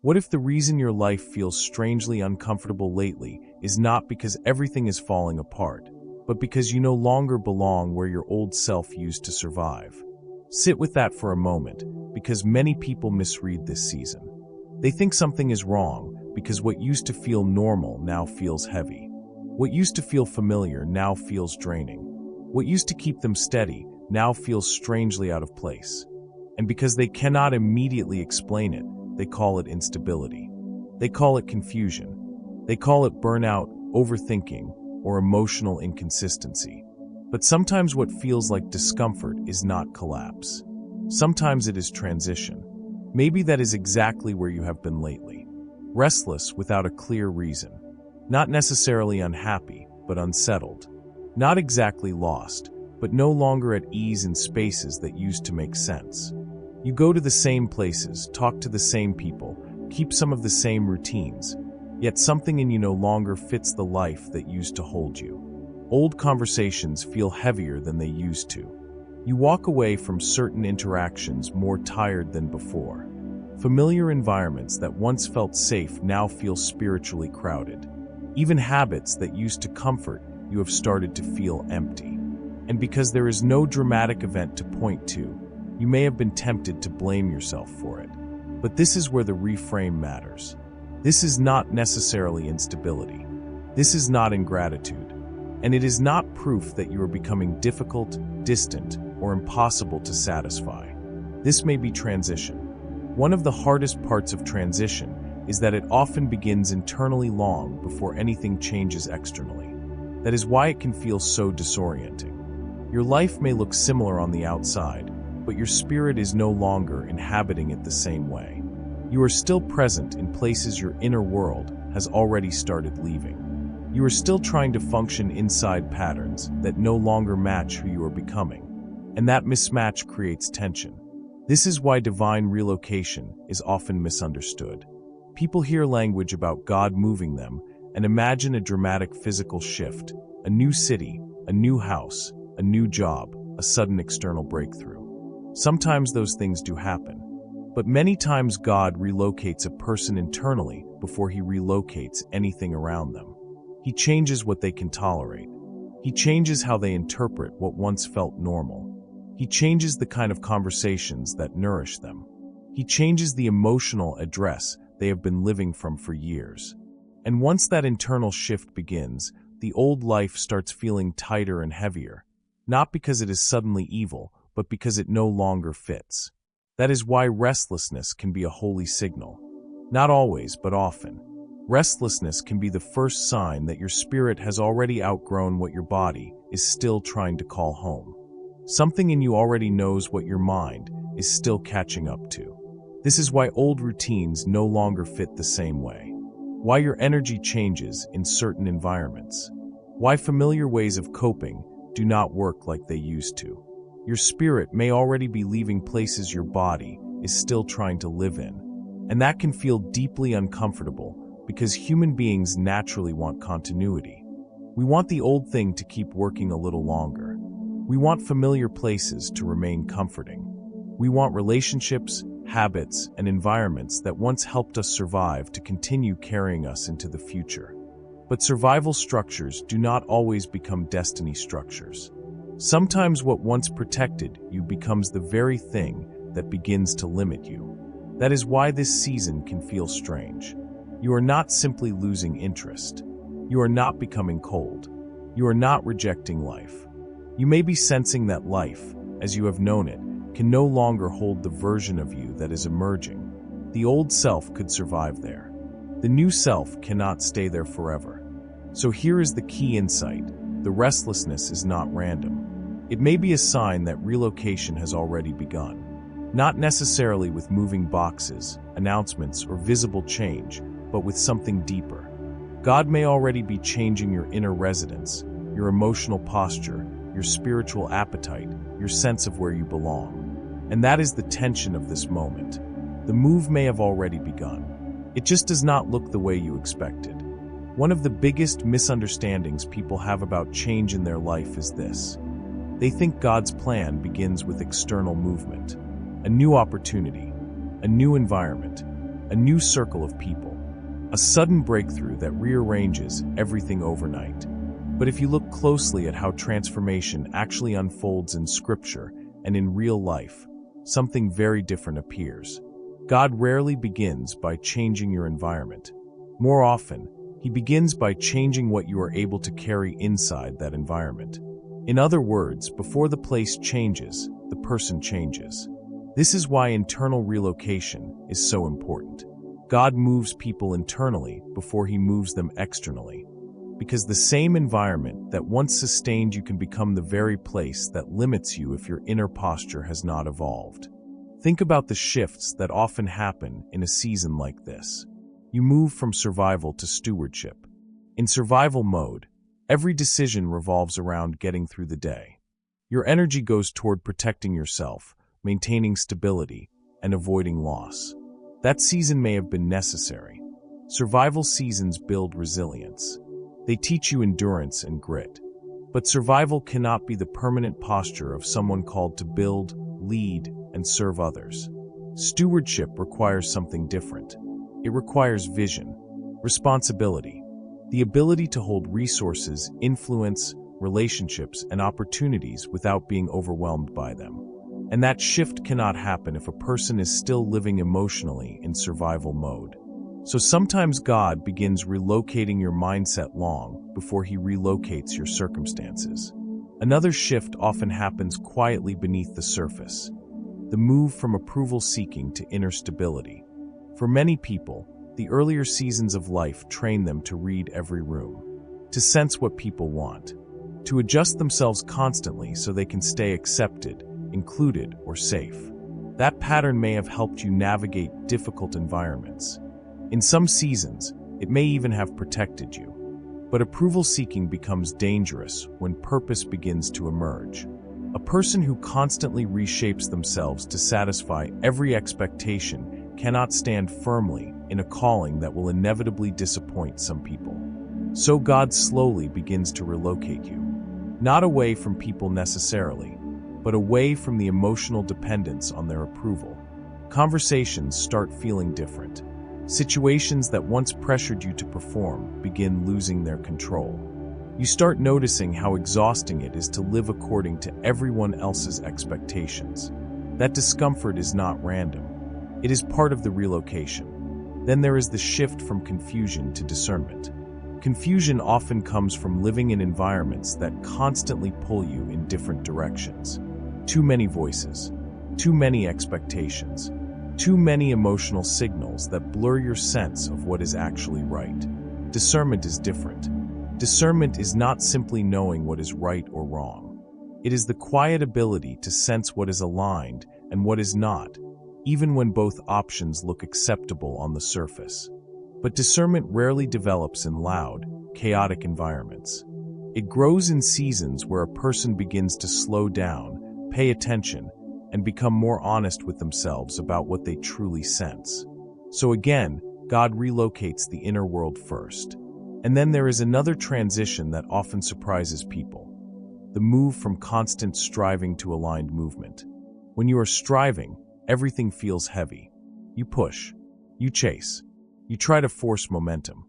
What if the reason your life feels strangely uncomfortable lately is not because everything is falling apart, but because you no longer belong where your old self used to survive? Sit with that for a moment, because many people misread this season. They think something is wrong because what used to feel normal now feels heavy. What used to feel familiar now feels draining. What used to keep them steady now feels strangely out of place. And because they cannot immediately explain it, they call it instability. They call it confusion. They call it burnout, overthinking, or emotional inconsistency. But sometimes what feels like discomfort is not collapse. Sometimes it is transition. Maybe that is exactly where you have been lately. Restless without a clear reason. Not necessarily unhappy, but unsettled. Not exactly lost, but no longer at ease in spaces that used to make sense. You go to the same places, talk to the same people, keep some of the same routines, yet something in you no longer fits the life that used to hold you. Old conversations feel heavier than they used to. You walk away from certain interactions more tired than before. Familiar environments that once felt safe now feel spiritually crowded. Even habits that used to comfort you have started to feel empty. And because there is no dramatic event to point to, you may have been tempted to blame yourself for it. But this is where the reframe matters. This is not necessarily instability. This is not ingratitude. And it is not proof that you are becoming difficult, distant, or impossible to satisfy. This may be transition. One of the hardest parts of transition is that it often begins internally long before anything changes externally. That is why it can feel so disorienting. Your life may look similar on the outside, but your spirit is no longer inhabiting it the same way. You are still present in places your inner world has already started leaving. You are still trying to function inside patterns that no longer match who you are becoming, and that mismatch creates tension. This is why divine relocation is often misunderstood. People hear language about God moving them and imagine a dramatic physical shift, a new city, a new house, a new job, a sudden external breakthrough. Sometimes those things do happen, but many times God relocates a person internally before he relocates anything around them. He changes what they can tolerate. He changes how they interpret what once felt normal. He changes the kind of conversations that nourish them. He changes the emotional address they have been living from for years. And once that internal shift begins, the old life starts feeling tighter and heavier, not because it is suddenly evil, but because it no longer fits. That is why restlessness can be a holy signal. Not always, but often. Restlessness can be the first sign that your spirit has already outgrown what your body is still trying to call home. Something in you already knows what your mind is still catching up to. This is why old routines no longer fit the same way. Why your energy changes in certain environments. Why familiar ways of coping do not work like they used to. Your spirit may already be leaving places your body is still trying to live in. And that can feel deeply uncomfortable because human beings naturally want continuity. We want the old thing to keep working a little longer. We want familiar places to remain comforting. We want relationships, habits, and environments that once helped us survive to continue carrying us into the future. But survival structures do not always become destiny structures. Sometimes what once protected you becomes the very thing that begins to limit you. That is why this season can feel strange. You are not simply losing interest. You are not becoming cold. You are not rejecting life. You may be sensing that life, as you have known it, can no longer hold the version of you that is emerging. The old self could survive there. The new self cannot stay there forever. So here is the key insight. The restlessness is not random. It may be a sign that relocation has already begun. Not necessarily with moving boxes, announcements, or visible change, but with something deeper. God may already be changing your inner residence, your emotional posture, your spiritual appetite, your sense of where you belong. And that is the tension of this moment. The move may have already begun. It just does not look the way you expected. One of the biggest misunderstandings people have about change in their life is this. They think God's plan begins with external movement, a new opportunity, a new environment, a new circle of people, a sudden breakthrough that rearranges everything overnight. But if you look closely at how transformation actually unfolds in Scripture and in real life, something very different appears. God rarely begins by changing your environment. More often, He begins by changing what you are able to carry inside that environment. In other words, before the place changes, the person changes. This is why internal relocation is so important. God moves people internally before He moves them externally. Because the same environment that once sustained you can become the very place that limits you if your inner posture has not evolved. Think about the shifts that often happen in a season like this. You move from survival to stewardship. In survival mode, every decision revolves around getting through the day. Your energy goes toward protecting yourself, maintaining stability, and avoiding loss. That season may have been necessary. Survival seasons build resilience. They teach you endurance and grit. But survival cannot be the permanent posture of someone called to build, lead, and serve others. Stewardship requires something different. It requires vision, responsibility, the ability to hold resources, influence, relationships, and opportunities without being overwhelmed by them. And that shift cannot happen if a person is still living emotionally in survival mode. So sometimes God begins relocating your mindset long before He relocates your circumstances. Another shift often happens quietly beneath the surface. The move from approval-seeking to inner stability. For many people, the earlier seasons of life train them to read every room, to sense what people want, to adjust themselves constantly so they can stay accepted, included, or safe. That pattern may have helped you navigate difficult environments. In some seasons, it may even have protected you. But approval-seeking becomes dangerous when purpose begins to emerge. A person who constantly reshapes themselves to satisfy every expectation cannot stand firmly in a calling that will inevitably disappoint some people. So God slowly begins to relocate you. Not away from people necessarily, but away from the emotional dependence on their approval. Conversations start feeling different. Situations that once pressured you to perform begin losing their control. You start noticing how exhausting it is to live according to everyone else's expectations. That discomfort is not random. It is part of the relocation. Then there is the shift from confusion to discernment. Confusion often comes from living in environments that constantly pull you in different directions. Too many voices, too many expectations, too many emotional signals that blur your sense of what is actually right. Discernment is different. Discernment is not simply knowing what is right or wrong. It is the quiet ability to sense what is aligned and what is not, even when both options look acceptable on the surface. But discernment rarely develops in loud, chaotic environments. It grows in seasons where a person begins to slow down, pay attention, and become more honest with themselves about what they truly sense. So again, God relocates the inner world first. And then there is another transition that often surprises people. The move from constant striving to aligned movement. When you are striving, everything feels heavy. You push. You chase. You try to force momentum.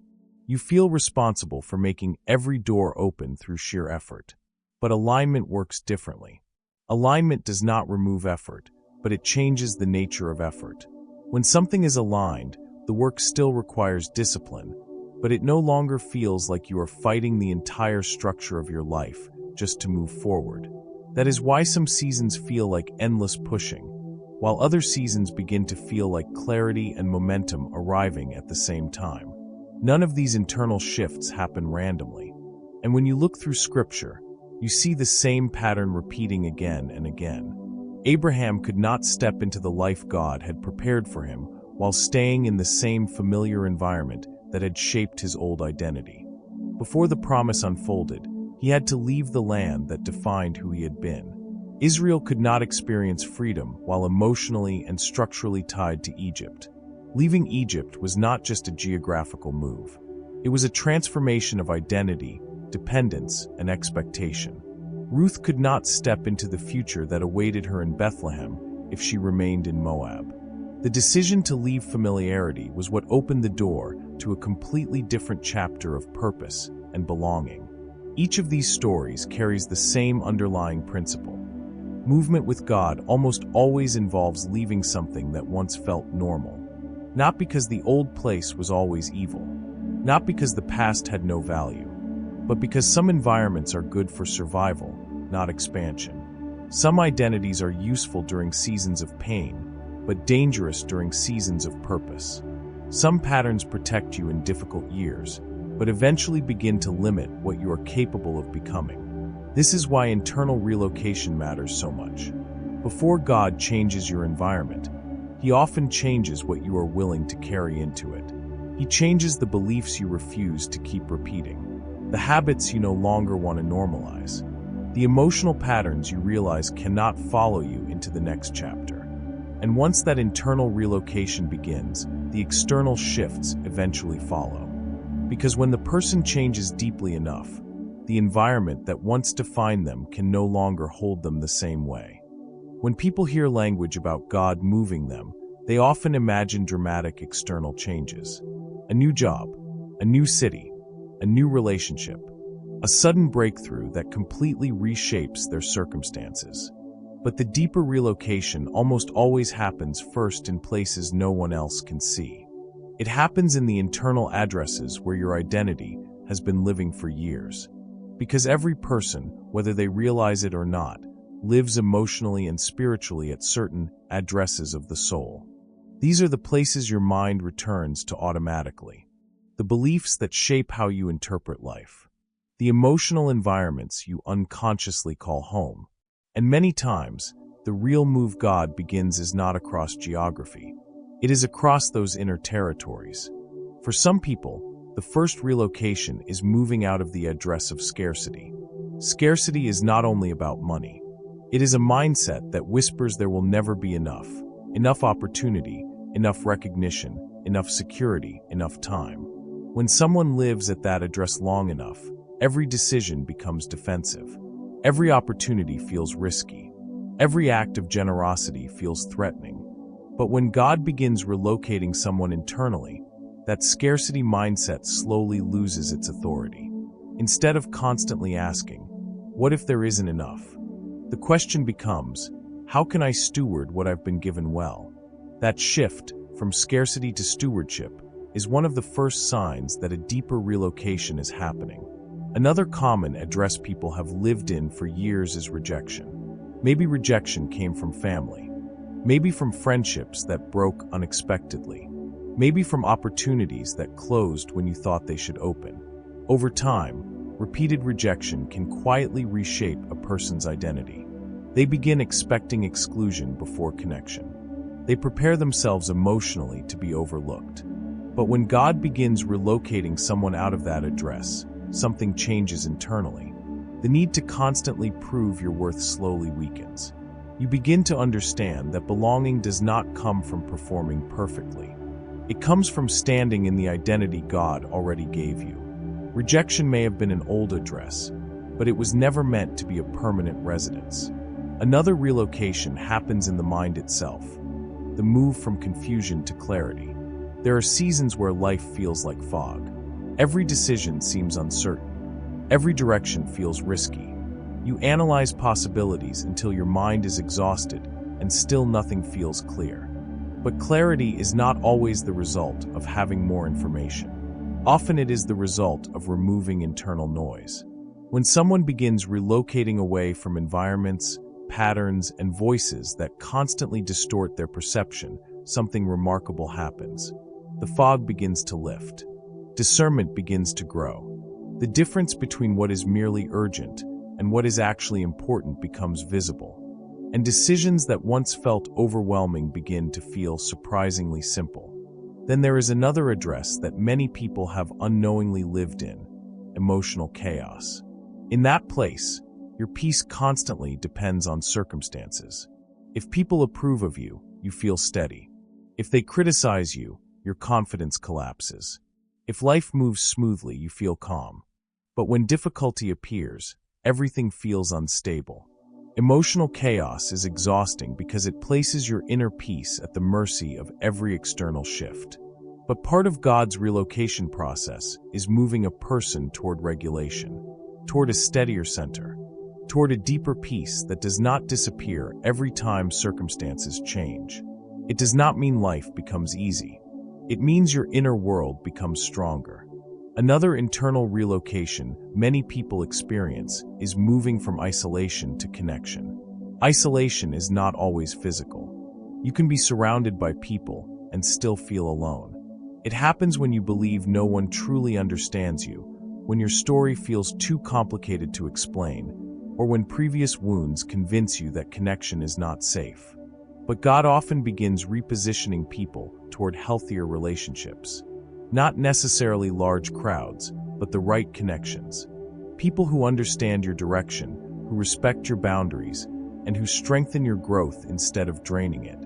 You feel responsible for making every door open through sheer effort. But alignment works differently. Alignment does not remove effort, but it changes the nature of effort. When something is aligned, the work still requires discipline, but it no longer feels like you are fighting the entire structure of your life just to move forward. That is why some seasons feel like endless pushing, while other seasons begin to feel like clarity and momentum arriving at the same time. None of these internal shifts happen randomly. And when you look through Scripture, you see the same pattern repeating again and again. Abraham could not step into the life God had prepared for him while staying in the same familiar environment that had shaped his old identity. Before the promise unfolded, he had to leave the land that defined who he had been. Israel could not experience freedom while emotionally and structurally tied to Egypt. Leaving Egypt was not just a geographical move. It was a transformation of identity, dependence, and expectation. Ruth could not step into the future that awaited her in Bethlehem if she remained in Moab. The decision to leave familiarity was what opened the door to a completely different chapter of purpose and belonging. Each of these stories carries the same underlying principle. Movement with God almost always involves leaving something that once felt normal. Not because the old place was always evil, not because the past had no value, but because some environments are good for survival, not expansion. Some identities are useful during seasons of pain, but dangerous during seasons of purpose. Some patterns protect you in difficult years, but eventually begin to limit what you are capable of becoming. This is why internal relocation matters so much. Before God changes your environment, He often changes what you are willing to carry into it. He changes the beliefs you refuse to keep repeating, the habits you no longer want to normalize, the emotional patterns you realize cannot follow you into the next chapter. And once that internal relocation begins, the external shifts eventually follow. Because when the person changes deeply enough, the environment that once defined them can no longer hold them the same way. When people hear language about God moving them, they often imagine dramatic external changes. A new job, a new city, a new relationship, a sudden breakthrough that completely reshapes their circumstances. But the deeper relocation almost always happens first in places no one else can see. It happens in the internal addresses where your identity has been living for years. Because every person, whether they realize it or not, lives emotionally and spiritually at certain addresses of the soul. These are the places your mind returns to automatically. The beliefs that shape how you interpret life. The emotional environments you unconsciously call home. And many times, the real move God begins is not across geography. It is across those inner territories. For some people, the first relocation is moving out of the address of scarcity. Scarcity is not only about money. It is a mindset that whispers there will never be enough opportunity, enough recognition, enough security, enough time. When someone lives at that address long enough, every decision becomes defensive. Every opportunity feels risky. Every act of generosity feels threatening. But when God begins relocating someone internally, that scarcity mindset slowly loses its authority. Instead of constantly asking, "What if there isn't enough?" the question becomes, "How can I steward what I've been given well?" That shift from scarcity to stewardship is one of the first signs that a deeper relocation is happening. Another common address people have lived in for years is rejection. Maybe rejection came from family. Maybe from friendships that broke unexpectedly. Maybe from opportunities that closed when you thought they should open. Over time, repeated rejection can quietly reshape a person's identity. They begin expecting exclusion before connection. They prepare themselves emotionally to be overlooked. But when God begins relocating someone out of that address, something changes internally. The need to constantly prove your worth slowly weakens. You begin to understand that belonging does not come from performing perfectly. It comes from standing in the identity God already gave you. Rejection may have been an old address, but it was never meant to be a permanent residence. Another relocation happens in the mind itself, the move from confusion to clarity. There are seasons where life feels like fog. Every decision seems uncertain. Every direction feels risky. You analyze possibilities until your mind is exhausted, and still nothing feels clear. But clarity is not always the result of having more information. Often it is the result of removing internal noise. When someone begins relocating away from environments, patterns, and voices that constantly distort their perception, something remarkable happens. The fog begins to lift. Discernment begins to grow. The difference between what is merely urgent and what is actually important becomes visible. And decisions that once felt overwhelming begin to feel surprisingly simple. Then there is another address that many people have unknowingly lived in: emotional chaos. In that place, your peace constantly depends on circumstances. If people approve of you, you feel steady. If they criticize you, your confidence collapses. If life moves smoothly, you feel calm. But when difficulty appears, everything feels unstable. Emotional chaos is exhausting because it places your inner peace at the mercy of every external shift. But part of God's relocation process is moving a person toward regulation, toward a steadier center, toward a deeper peace that does not disappear every time circumstances change. It does not mean life becomes easy. It means your inner world becomes stronger. Another internal relocation many people experience is moving from isolation to connection. Isolation is not always physical. You can be surrounded by people and still feel alone. It happens when you believe no one truly understands you, when your story feels too complicated to explain, or when previous wounds convince you that connection is not safe. But God often begins repositioning people toward healthier relationships. Not necessarily large crowds, but the right connections. People who understand your direction, who respect your boundaries, and who strengthen your growth instead of draining it.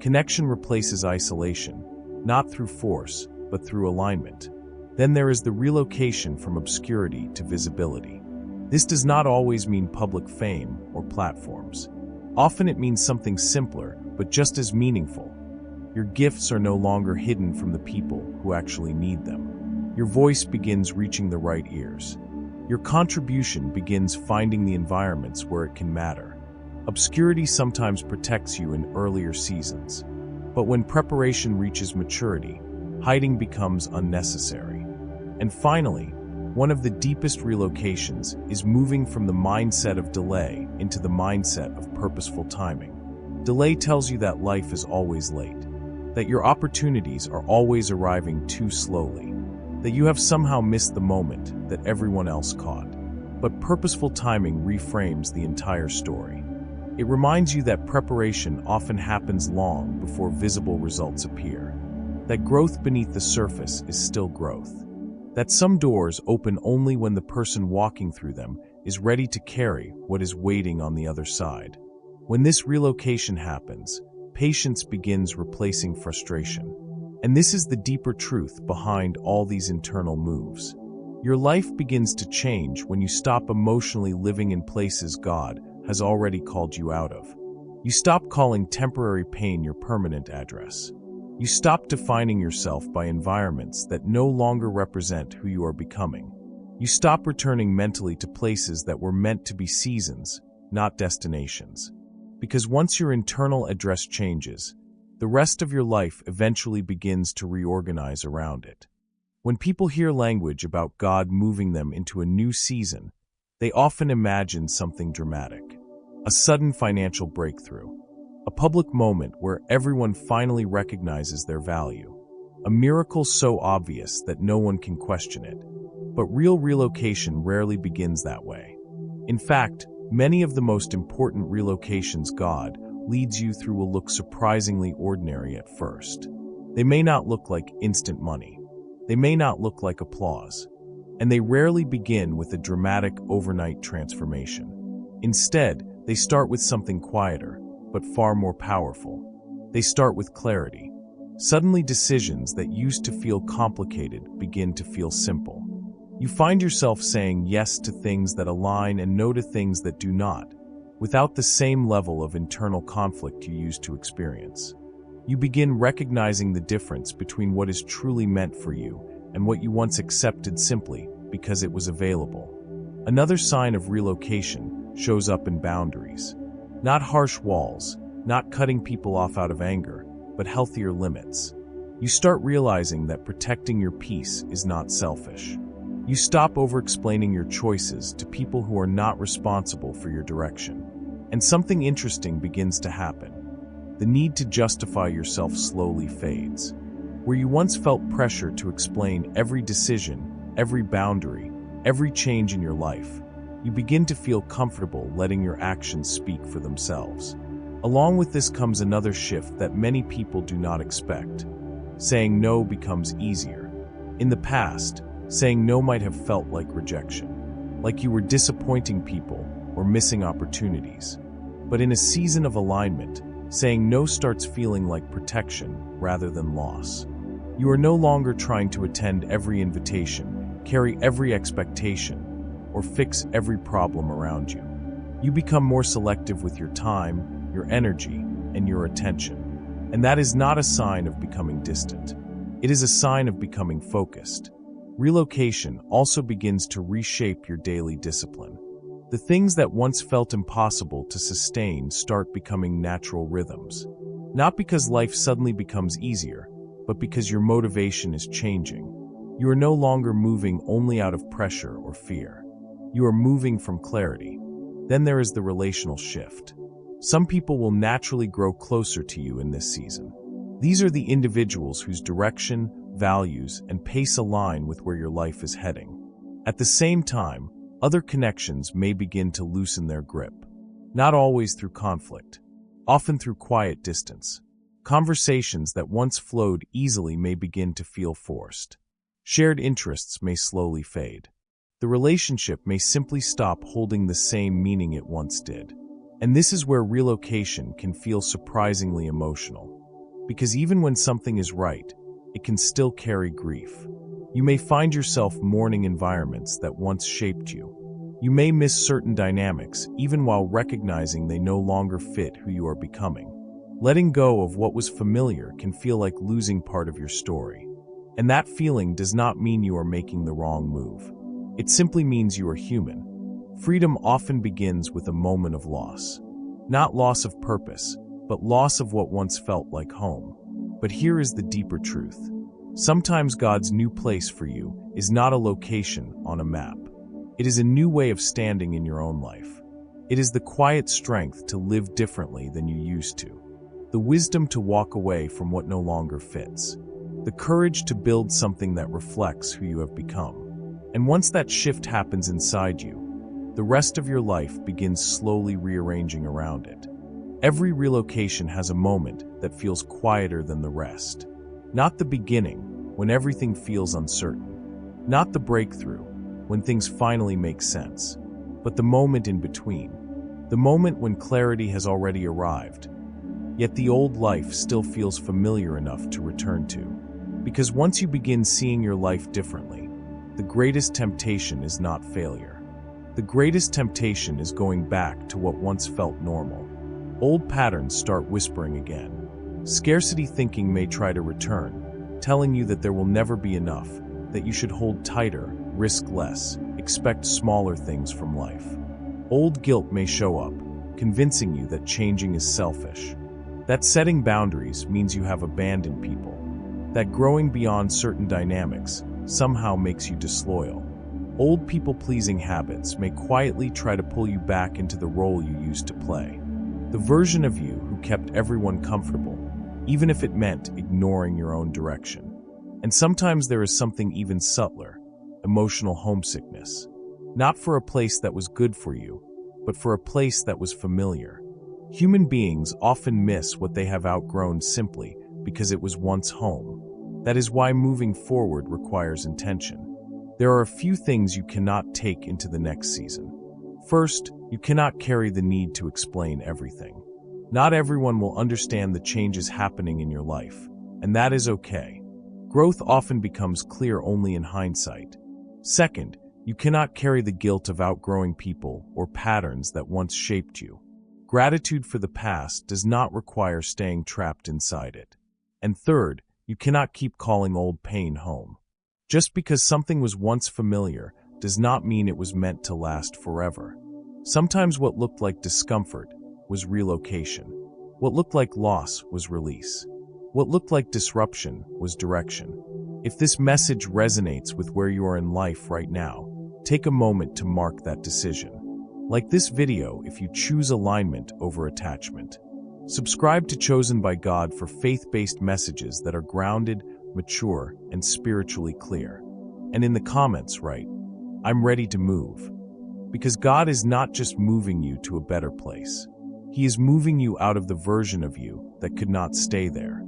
Connection replaces isolation, not through force, but through alignment. Then there is the relocation from obscurity to visibility. This does not always mean public fame or platforms. Often it means something simpler, but just as meaningful. Your gifts are no longer hidden from the people who actually need them. Your voice begins reaching the right ears. Your contribution begins finding the environments where it can matter. Obscurity sometimes protects you in earlier seasons. But when preparation reaches maturity, hiding becomes unnecessary. And finally, one of the deepest relocations is moving from the mindset of delay into the mindset of purposeful timing. Delay tells you that life is always late, that your opportunities are always arriving too slowly, that you have somehow missed the moment that everyone else caught. But purposeful timing reframes the entire story. It reminds you that preparation often happens long before visible results appear, that growth beneath the surface is still growth, that some doors open only when the person walking through them is ready to carry what is waiting on the other side. When this relocation happens, patience begins replacing frustration. And this is the deeper truth behind all these internal moves. Your life begins to change when you stop emotionally living in places God has already called you out of. You stop calling temporary pain your permanent address. You stop defining yourself by environments that no longer represent who you are becoming. You stop returning mentally to places that were meant to be seasons, not destinations. Because once your internal address changes, the rest of your life eventually begins to reorganize around it. When people hear language about God moving them into a new season, they often imagine something dramatic. A sudden financial breakthrough. A public moment where everyone finally recognizes their value. A miracle so obvious that no one can question it. But real relocation rarely begins that way. In fact, many of the most important relocations God leads you through will look surprisingly ordinary at first. They may not look like instant money. They may not look like applause. And they rarely begin with a dramatic overnight transformation. Instead, they start with something quieter, but far more powerful. They start with clarity. Suddenly decisions that used to feel complicated begin to feel simple. You find yourself saying yes to things that align and no to things that do not, without the same level of internal conflict you used to experience. You begin recognizing the difference between what is truly meant for you and what you once accepted simply because it was available. Another sign of relocation shows up in boundaries. Not harsh walls, not cutting people off out of anger, but healthier limits. You start realizing that protecting your peace is not selfish. You stop over-explaining your choices to people who are not responsible for your direction. And something interesting begins to happen. The need to justify yourself slowly fades. Where you once felt pressure to explain every decision, every boundary, every change in your life, you begin to feel comfortable letting your actions speak for themselves. Along with this comes another shift that many people do not expect. Saying no becomes easier. In the past, saying no might have felt like rejection, like you were disappointing people or missing opportunities. But in a season of alignment, saying no starts feeling like protection rather than loss. You are no longer trying to attend every invitation, carry every expectation, or fix every problem around you. You become more selective with your time, your energy, and your attention. And that is not a sign of becoming distant. It is a sign of becoming focused. Relocation also begins to reshape your daily discipline. The things that once felt impossible to sustain start becoming natural rhythms. Not because life suddenly becomes easier, but because your motivation is changing. You are no longer moving only out of pressure or fear. You are moving from clarity. Then there is the relational shift. Some people will naturally grow closer to you in this season. These are the individuals whose direction, values, and pace align with where your life is heading. At the same time, other connections may begin to loosen their grip. Not always through conflict, often through quiet distance. Conversations that once flowed easily may begin to feel forced. Shared interests may slowly fade. The relationship may simply stop holding the same meaning it once did. And this is where relocation can feel surprisingly emotional. Because even when something is right, it can still carry grief. You may find yourself mourning environments that once shaped you. You may miss certain dynamics, even while recognizing they no longer fit who you are becoming. Letting go of what was familiar can feel like losing part of your story. And that feeling does not mean you are making the wrong move. It simply means you are human. Freedom often begins with a moment of loss. Not loss of purpose, but loss of what once felt like home. But here is the deeper truth. Sometimes God's new place for you is not a location on a map. It is a new way of standing in your own life. It is the quiet strength to live differently than you used to. The wisdom to walk away from what no longer fits. The courage to build something that reflects who you have become. And once that shift happens inside you, the rest of your life begins slowly rearranging around it. Every relocation has a moment that feels quieter than the rest. Not the beginning, when everything feels uncertain. Not the breakthrough, when things finally make sense. But the moment in between. The moment when clarity has already arrived. Yet the old life still feels familiar enough to return to. Because once you begin seeing your life differently, the greatest temptation is not failure. The greatest temptation is going back to what once felt normal. Old patterns start whispering again. Scarcity thinking may try to return, telling you that there will never be enough, that you should hold tighter, risk less, expect smaller things from life. Old guilt may show up, convincing you that changing is selfish. That setting boundaries means you have abandoned people. That growing beyond certain dynamics somehow makes you disloyal. Old people-pleasing habits may quietly try to pull you back into the role you used to play. The version of you who kept everyone comfortable, even if it meant ignoring your own direction. And sometimes there is something even subtler, emotional homesickness. Not for a place that was good for you, but for a place that was familiar. Human beings often miss what they have outgrown simply because it was once home. That is why moving forward requires intention. There are a few things you cannot take into the next season. First, you cannot carry the need to explain everything. Not everyone will understand the changes happening in your life, and that is okay. Growth often becomes clear only in hindsight. Second, you cannot carry the guilt of outgrowing people or patterns that once shaped you. Gratitude for the past does not require staying trapped inside it. And third, you cannot keep calling old pain home. Just because something was once familiar does not mean it was meant to last forever. Sometimes what looked like discomfort was relocation. What looked like loss was release. What looked like disruption was direction. If this message resonates with where you are in life right now, take a moment to mark that decision. Like this video if you choose alignment over attachment. Subscribe to Chosen by God for faith-based messages that are grounded, mature, and spiritually clear. And in the comments write, I'm ready to move. Because God is not just moving you to a better place. He is moving you out of the version of you that could not stay there.